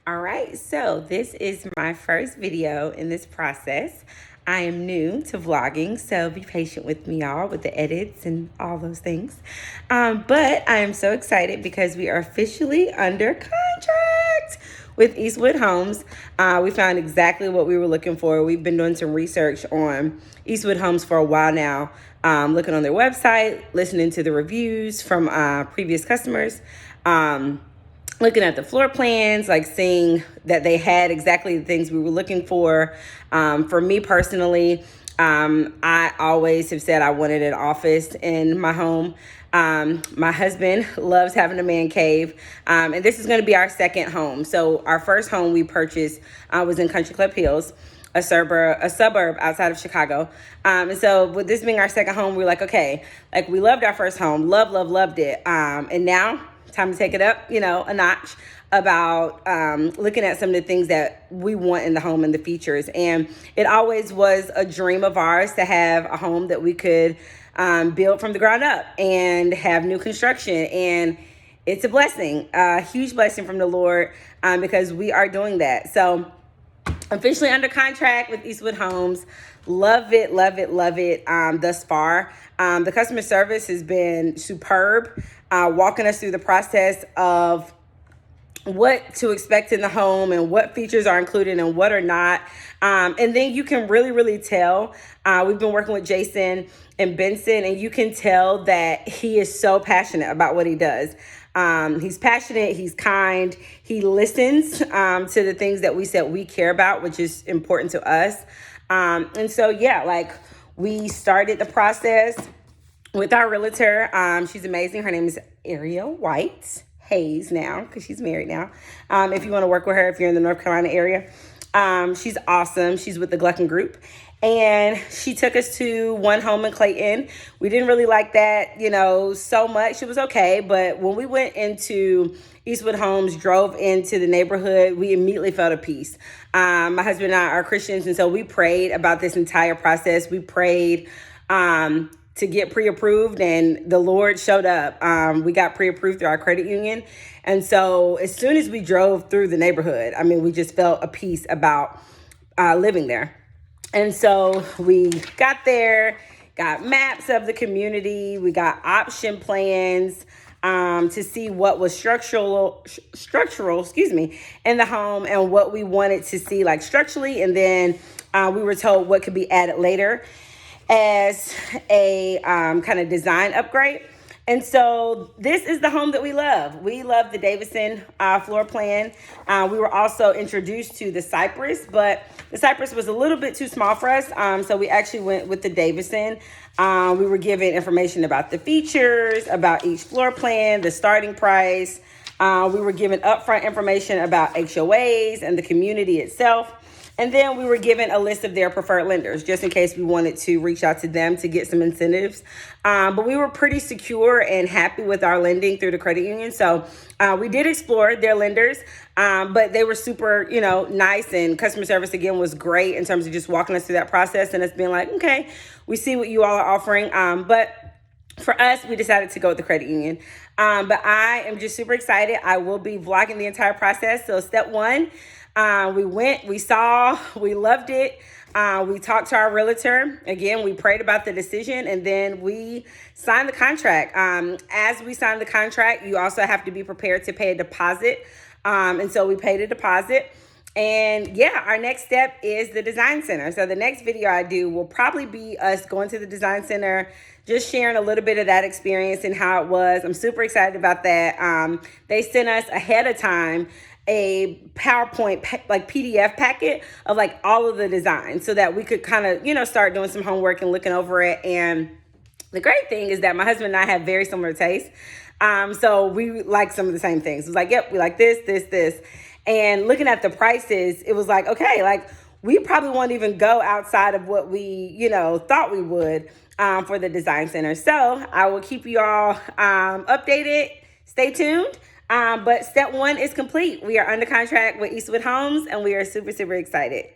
All right, so this is my first video in this process. I am new to vlogging, so be patient with me, y'all, with the edits and all those things. But I am so excited because we are officially under contract with Eastwood Homes. We found exactly what we were looking for. We've been doing some research on Eastwood Homes for a while now, looking on their website, listening to the reviews from previous customers. Looking at the floor plans, like seeing that they had exactly the things we were looking for. For me personally, I always have said I wanted an office in my home. My husband loves having a man cave, and this is going to be our second home. So our first home we purchased was in Country Club Hills, a suburb outside of Chicago. And so with this being our second home, we're like, okay, like we loved our first home, loved it. And now time to take it up, a notch about looking at some of the things that we want in the home and the features. And it always was a dream of ours to have a home that we could build from the ground up and have new construction. And it's a blessing, a huge blessing from the Lord, because we are doing that. So officially under contract with Eastwood Homes. Love it thus far. The customer service has been superb, walking us through the process of what to expect in the home and what features are included and what are not. And then you can really tell. We've been working with Jason and Benson, and you can tell that he is so passionate about what he does. He's passionate, he's kind, he listens to the things that we said we care about, which is important to us. And so, like we started the process with our realtor. She's amazing. Her name is Ariel White Hayes now, because she's married now. If you want to work with her, if you're in the North Carolina area, she's awesome. She's with the Gluckin Group. And she took us to one home in Clayton. We didn't really like that, so much. It was okay. But when we went into Eastwood Homes, drove into the neighborhood, we immediately felt a peace. My husband and I are Christians, and so we prayed about this entire process. We prayed to get pre-approved, and the Lord showed up. We got pre-approved through our credit union. And so as soon as we drove through the neighborhood, we just felt a peace about living there. And so we got there, got maps of the community. We got option plans to see what was structural, in the home and what we wanted to see like structurally. And then we were told what could be added later as a kind of design upgrade. And so this is the home that we love. We love the Davidson floor plan. We were also introduced to the Cypress, but the Cypress was a little bit too small for us. So we actually went with the Davidson. We were given information about the features, about each floor plan, the starting price. We were given upfront information about HOAs and the community itself. And then we were given a list of their preferred lenders, just in case we wanted to reach out to them to get some incentives. But we were pretty secure and happy with our lending through the credit union. So we did explore their lenders, but they were super, nice, and customer service, again, was great in terms of just walking us through that process and us being like, okay, we see what you all are offering. But for us, we decided to go with the credit union. But I am just super excited. I will be vlogging the entire process. So step one, we went, we saw, we loved it. We talked to our realtor. Again, we prayed about the decision, and then we signed the contract. As we signed the contract, you also have to be prepared to pay a deposit. And so we paid a deposit. And our next step is the design center. So the next video I do will probably be us going to the design center, just sharing a little bit of that experience and how it was. I'm super excited about that. They sent us ahead of time a PowerPoint like PDF packet of like all of the designs so that we could kind of, start doing some homework and looking over it. And the great thing is that my husband and I have very similar tastes. So we like some of the same things. It was like, yep, we like this. And looking at the prices, it was like, okay, like we probably won't even go outside of what we, thought we would for the design center. So I will keep you all updated. Stay tuned. But step one is complete. We are under contract with Eastwood Homes, and we are super excited.